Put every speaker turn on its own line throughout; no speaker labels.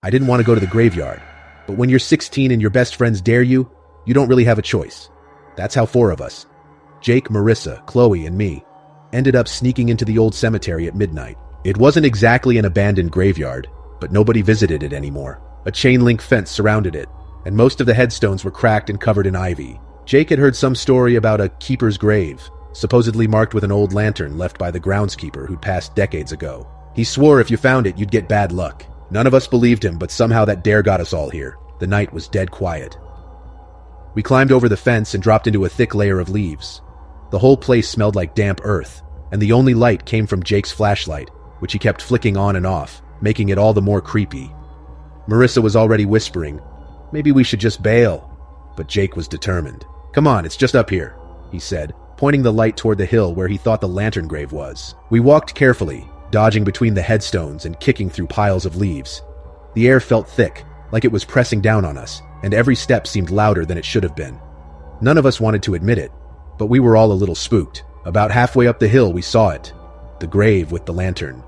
I didn't want to go to the graveyard, but when you're 16 and your best friends dare you, you don't really have a choice. That's how 4 of us, Jake, Marissa, Chloe, and me, ended up sneaking into the old cemetery at midnight. It wasn't exactly an abandoned graveyard, but nobody visited it anymore. A chain-link fence surrounded it, and most of the headstones were cracked and covered in ivy. Jake had heard some story about a keeper's grave, supposedly marked with an old lantern left by the groundskeeper who'd passed decades ago. He swore if you found it, you'd get bad luck. None of us believed him, but somehow that dare got us all here. The night was dead quiet. We climbed over the fence and dropped into a thick layer of leaves. The whole place smelled like damp earth, and the only light came from Jake's flashlight, which he kept flicking on and off, making it all the more creepy. Marissa was already whispering, "Maybe we should just bail." But Jake was determined. "Come on, it's just up here," he said, pointing the light toward the hill where he thought the lantern grave was. We walked carefully, dodging between the headstones and kicking through piles of leaves. The air felt thick, like it was pressing down on us, and every step seemed louder than it should have been. None of us wanted to admit it, but we were all a little spooked. About halfway up the hill we saw it, the grave with the lantern.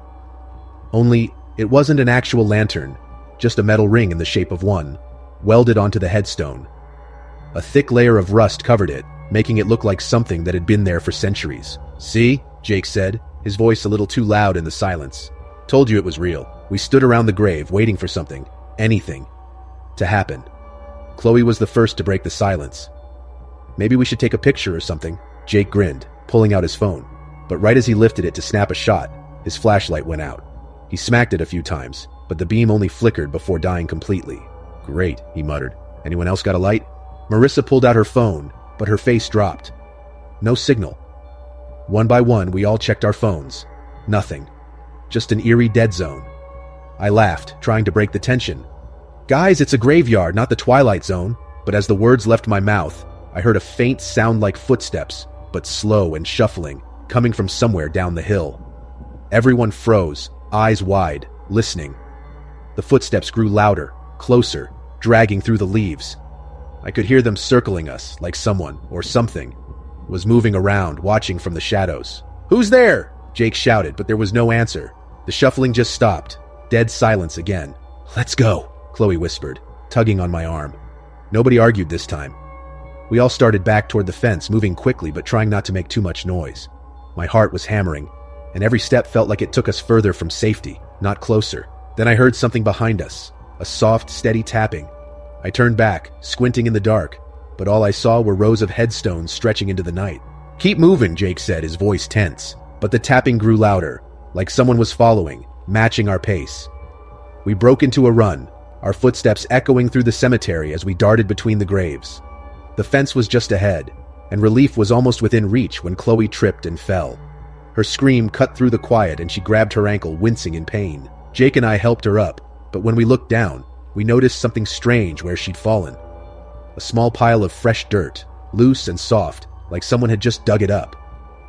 Only, it wasn't an actual lantern, just a metal ring in the shape of one, welded onto the headstone. A thick layer of rust covered it, making it look like something that had been there for centuries. "See?" Jake said, his voice a little too loud in the silence. "Told you it was real." We stood around the grave, waiting for something, anything, to happen. Chloe was the first to break the silence. "Maybe we should take a picture or something." Jake grinned, pulling out his phone. But right as he lifted it to snap a shot, his flashlight went out. He smacked it a few times, but the beam only flickered before dying completely. "Great," he muttered. "Anyone else got a light?" Marissa pulled out her phone, but her face dropped. No signal. One by one, we all checked our phones. Nothing. Just an eerie dead zone. I laughed, trying to break the tension. "Guys, it's a graveyard, not the Twilight Zone." But as the words left my mouth, I heard a faint sound like footsteps, but slow and shuffling, coming from somewhere down the hill. Everyone froze, eyes wide, listening. The footsteps grew louder, closer, dragging through the leaves. I could hear them circling us, like someone, or something, was moving around, watching from the shadows. "Who's there?" Jake shouted, but there was no answer. The shuffling just stopped. Dead silence again. "Let's go," Chloe whispered, tugging on my arm. Nobody argued this time. We all started back toward the fence, moving quickly but trying not to make too much noise. My heart was hammering, and every step felt like it took us further from safety, not closer. Then I heard something behind us, a soft, steady tapping. I turned back, squinting in the dark, but all I saw were rows of headstones stretching into the night. "Keep moving," Jake said, his voice tense. But the tapping grew louder, like someone was following, matching our pace. We broke into a run, our footsteps echoing through the cemetery as we darted between the graves. The fence was just ahead, and relief was almost within reach when Chloe tripped and fell. Her scream cut through the quiet and she grabbed her ankle, wincing in pain. Jake and I helped her up, but when we looked down, we noticed something strange where she'd fallen. A small pile of fresh dirt, loose and soft, like someone had just dug it up.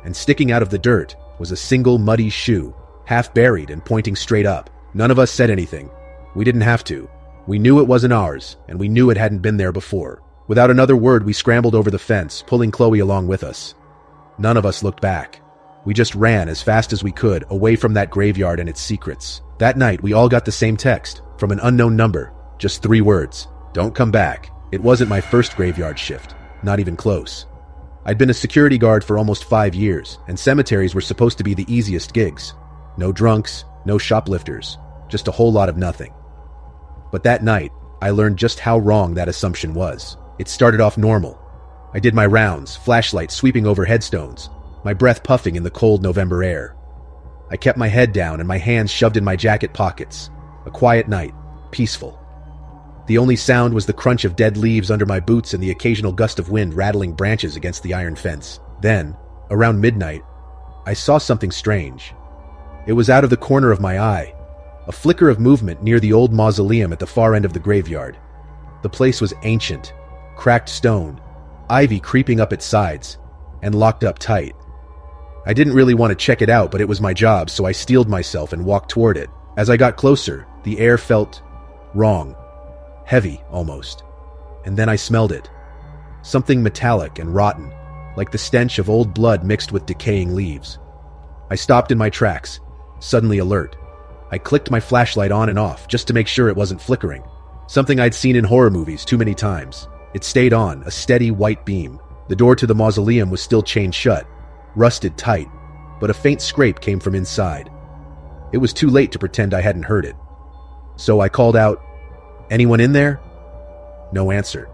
And sticking out of the dirt was a single muddy shoe, half buried and pointing straight up. None of us said anything. We didn't have to. We knew it wasn't ours, and we knew it hadn't been there before. Without another word, we scrambled over the fence, pulling Chloe along with us. None of us looked back. We just ran as fast as we could, away from that graveyard and its secrets. That night, we all got the same text, from an unknown number. Just 3 words. "Don't come back." It wasn't my first graveyard shift. Not even close. I'd been a security guard for almost 5 years, and cemeteries were supposed to be the easiest gigs. No drunks, no shoplifters, just a whole lot of nothing. But that night, I learned just how wrong that assumption was. It started off normal. I did my rounds, flashlight sweeping over headstones, my breath puffing in the cold November air. I kept my head down and my hands shoved in my jacket pockets. A quiet night, peaceful. The only sound was the crunch of dead leaves under my boots and the occasional gust of wind rattling branches against the iron fence. Then, around midnight, I saw something strange. It was out of the corner of my eye, a flicker of movement near the old mausoleum at the far end of the graveyard. The place was ancient, cracked stone, ivy creeping up its sides, and locked up tight. I didn't really want to check it out, but it was my job, so I steeled myself and walked toward it. As I got closer, the air felt wrong. Heavy, almost. And then I smelled it. Something metallic and rotten, like the stench of old blood mixed with decaying leaves. I stopped in my tracks, suddenly alert. I clicked my flashlight on and off just to make sure it wasn't flickering. Something I'd seen in horror movies too many times. It stayed on, a steady white beam. The door to the mausoleum was still chained shut, rusted tight, but a faint scrape came from inside. It was too late to pretend I hadn't heard it. So I called out, "Anyone in there?" No answer.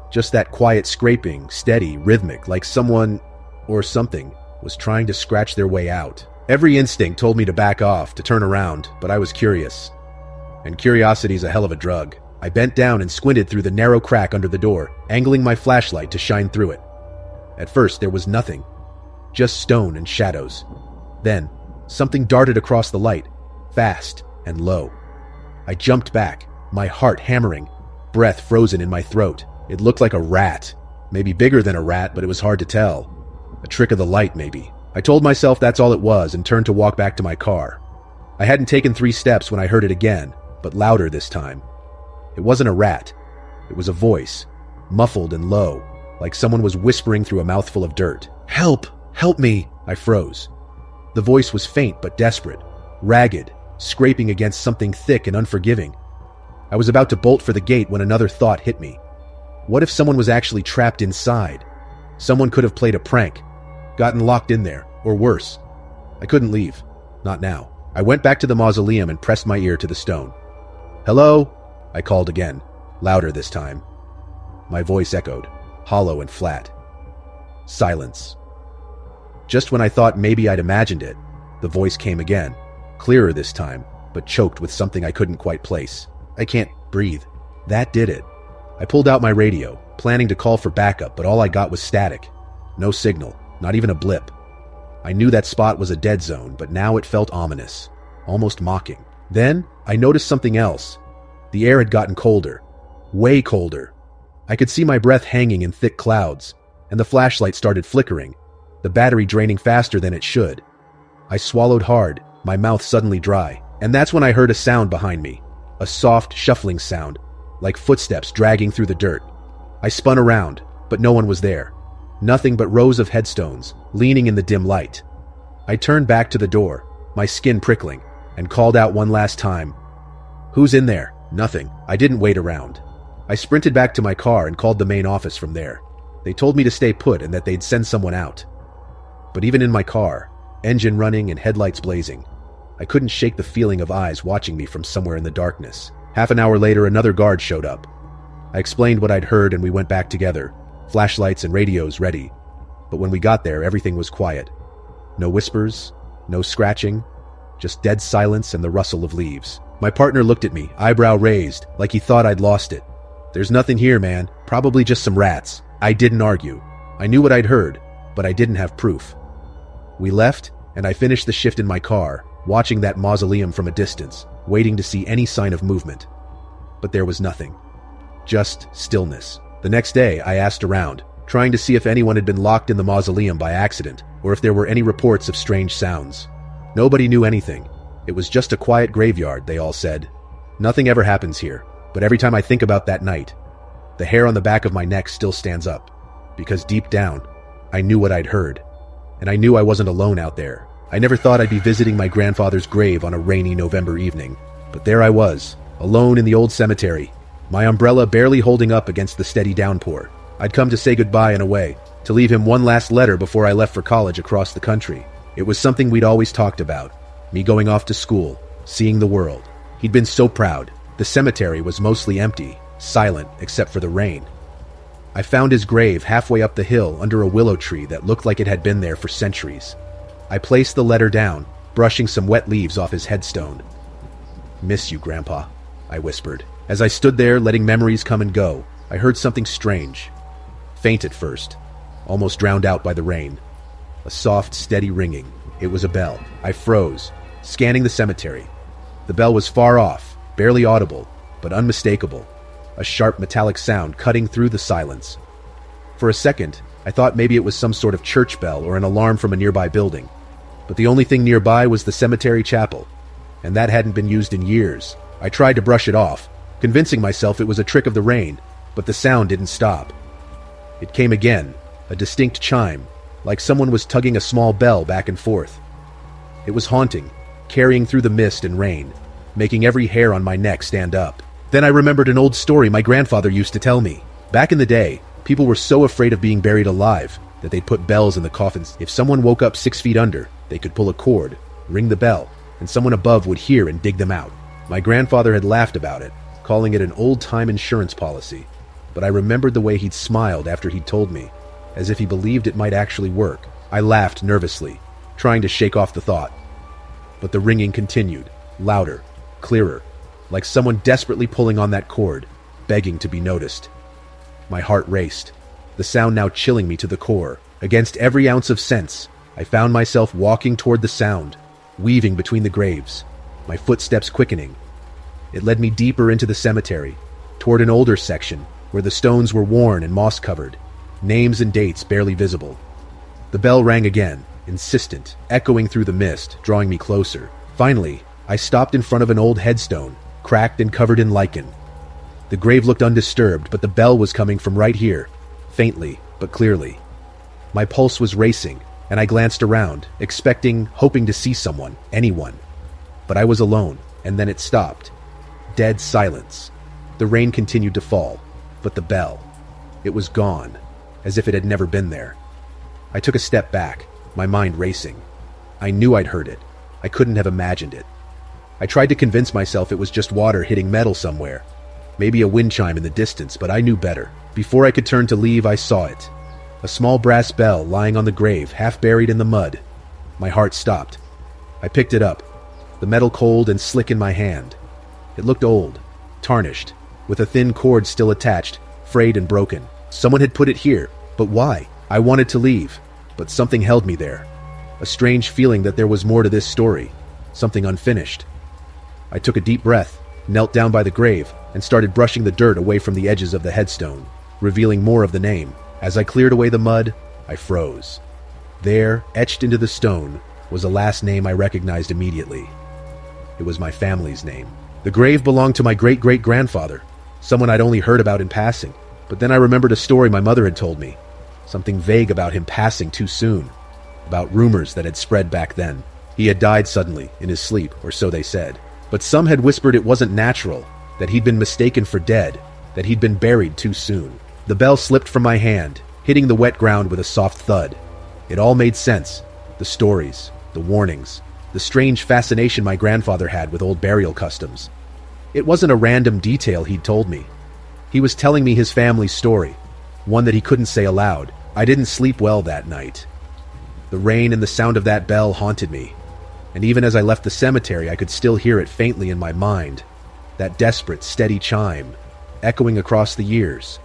Just that quiet scraping, steady, rhythmic, like someone, or something, was trying to scratch their way out. Every instinct told me to back off, to turn around, but I was curious. And curiosity's a hell of a drug. I bent down and squinted through the narrow crack under the door, angling my flashlight to shine through it. At first, there was nothing. Just stone and shadows. Then, something darted across the light, fast and low. I jumped back, my heart hammering, breath frozen in my throat. It looked like a rat. Maybe bigger than a rat, but it was hard to tell. A trick of the light, maybe. I told myself that's all it was and turned to walk back to my car. I hadn't taken 3 steps when I heard it again, but louder this time. It wasn't a rat. It was a voice, muffled and low, like someone was whispering through a mouthful of dirt. "Help! Help me!" I froze. The voice was faint but desperate, ragged, scraping against something thick and unforgiving. I was about to bolt for the gate when another thought hit me. What if someone was actually trapped inside? Someone could have played a prank, gotten locked in there, or worse. I couldn't leave. Not now. I went back to the mausoleum and pressed my ear to the stone. "Hello?" I called again, louder this time. My voice echoed, hollow and flat. Silence. Just when I thought maybe I'd imagined it, the voice came again, clearer this time, but choked with something I couldn't quite place. "I can't breathe." That did it. I pulled out my radio, planning to call for backup, but all I got was static. No signal, not even a blip. I knew that spot was a dead zone, but now it felt ominous, almost mocking. Then, I noticed something else. The air had gotten colder. Way colder. I could see my breath hanging in thick clouds, and the flashlight started flickering, the battery draining faster than it should. I swallowed hard, my mouth suddenly dry, and that's when I heard a sound behind me. A soft, shuffling sound, like footsteps dragging through the dirt. I spun around, but no one was there. Nothing but rows of headstones, leaning in the dim light. I turned back to the door, my skin prickling, and called out one last time. "Who's in there?" Nothing. I didn't wait around. I sprinted back to my car and called the main office from there. They told me to stay put and that they'd send someone out. But even in my car, engine running and headlights blazing, I couldn't shake the feeling of eyes watching me from somewhere in the darkness. Half an hour later, another guard showed up. I explained what I'd heard and we went back together, flashlights and radios ready. But when we got there, everything was quiet. No whispers, no scratching, just dead silence and the rustle of leaves. My partner looked at me, eyebrow raised, like he thought I'd lost it. "There's nothing here, man. Probably just some rats." I didn't argue. I knew what I'd heard, but I didn't have proof. We left, and I finished the shift in my car, watching that mausoleum from a distance, waiting to see any sign of movement. But there was nothing. Just stillness. The next day, I asked around, trying to see if anyone had been locked in the mausoleum by accident, or if there were any reports of strange sounds. Nobody knew anything. It was just a quiet graveyard, they all said. Nothing ever happens here, but every time I think about that night, the hair on the back of my neck still stands up, because deep down, I knew what I'd heard, and I knew I wasn't alone out there. I never thought I'd be visiting my grandfather's grave on a rainy November evening, but there I was, alone in the old cemetery, my umbrella barely holding up against the steady downpour. I'd come to say goodbye in a way, to leave him one last letter before I left for college across the country. It was something we'd always talked about, me going off to school, seeing the world. He'd been so proud. The cemetery was mostly empty, silent except for the rain. I found his grave halfway up the hill under a willow tree that looked like it had been there for centuries. I placed the letter down, brushing some wet leaves off his headstone. "Miss you, Grandpa," I whispered. As I stood there, letting memories come and go, I heard something strange. Faint at first, almost drowned out by the rain. A soft, steady ringing. It was a bell. I froze, scanning the cemetery. The bell was far off, barely audible, but unmistakable. A sharp metallic sound cutting through the silence. For a second, I thought maybe it was some sort of church bell or an alarm from a nearby building. But the only thing nearby was the cemetery chapel, and that hadn't been used in years. I tried to brush it off, convincing myself it was a trick of the rain, but the sound didn't stop. It came again, a distinct chime, like someone was tugging a small bell back and forth. It was haunting, carrying through the mist and rain, making every hair on my neck stand up. Then I remembered an old story my grandfather used to tell me. Back in the day, people were so afraid of being buried alive that they'd put bells in the coffins. If someone woke up 6 feet under, they could pull a cord, ring the bell, and someone above would hear and dig them out. My grandfather had laughed about it, calling it an old-time insurance policy, but I remembered the way he'd smiled after he'd told me, as if he believed it might actually work. I laughed nervously, trying to shake off the thought. But the ringing continued, louder, clearer, like someone desperately pulling on that cord, begging to be noticed. My heart raced, the sound now chilling me to the core. Against every ounce of sense, I found myself walking toward the sound, weaving between the graves, my footsteps quickening. It led me deeper into the cemetery, toward an older section where the stones were worn and moss-covered, names and dates barely visible. The bell rang again, insistent, echoing through the mist, drawing me closer. Finally, I stopped in front of an old headstone, cracked and covered in lichen. The grave looked undisturbed, but the bell was coming from right here, faintly but clearly. My pulse was racing, and I glanced around, expecting, hoping to see someone, anyone. But I was alone, and then it stopped. Dead silence. The rain continued to fall, but the bell, it was gone, as if it had never been there. I took a step back, my mind racing. I knew I'd heard it. I couldn't have imagined it. I tried to convince myself it was just water hitting metal somewhere, maybe a wind chime in the distance, but I knew better. Before I could turn to leave, I saw it. A small brass bell lying on the grave, half buried in the mud. My heart stopped. I picked it up, the metal cold and slick in my hand. It looked old, tarnished, with a thin cord still attached, frayed and broken. Someone had put it here, but why? I wanted to leave, but something held me there. A strange feeling that there was more to this story, something unfinished. I took a deep breath, knelt down by the grave, and started brushing the dirt away from the edges of the headstone, revealing more of the name. As I cleared away the mud, I froze. There, etched into the stone, was a last name I recognized immediately. It was my family's name. The grave belonged to my great-great-grandfather, someone I'd only heard about in passing. But then I remembered a story my mother had told me, something vague about him passing too soon, about rumors that had spread back then. He had died suddenly, in his sleep, or so they said. But some had whispered it wasn't natural, that he'd been mistaken for dead, that he'd been buried too soon. The bell slipped from my hand, hitting the wet ground with a soft thud. It all made sense. The stories, the warnings, the strange fascination my grandfather had with old burial customs. It wasn't a random detail he'd told me. He was telling me his family's story, one that he couldn't say aloud. I didn't sleep well that night. The rain and the sound of that bell haunted me, and even as I left the cemetery, I could still hear it faintly in my mind, that desperate, steady chime, echoing across the years.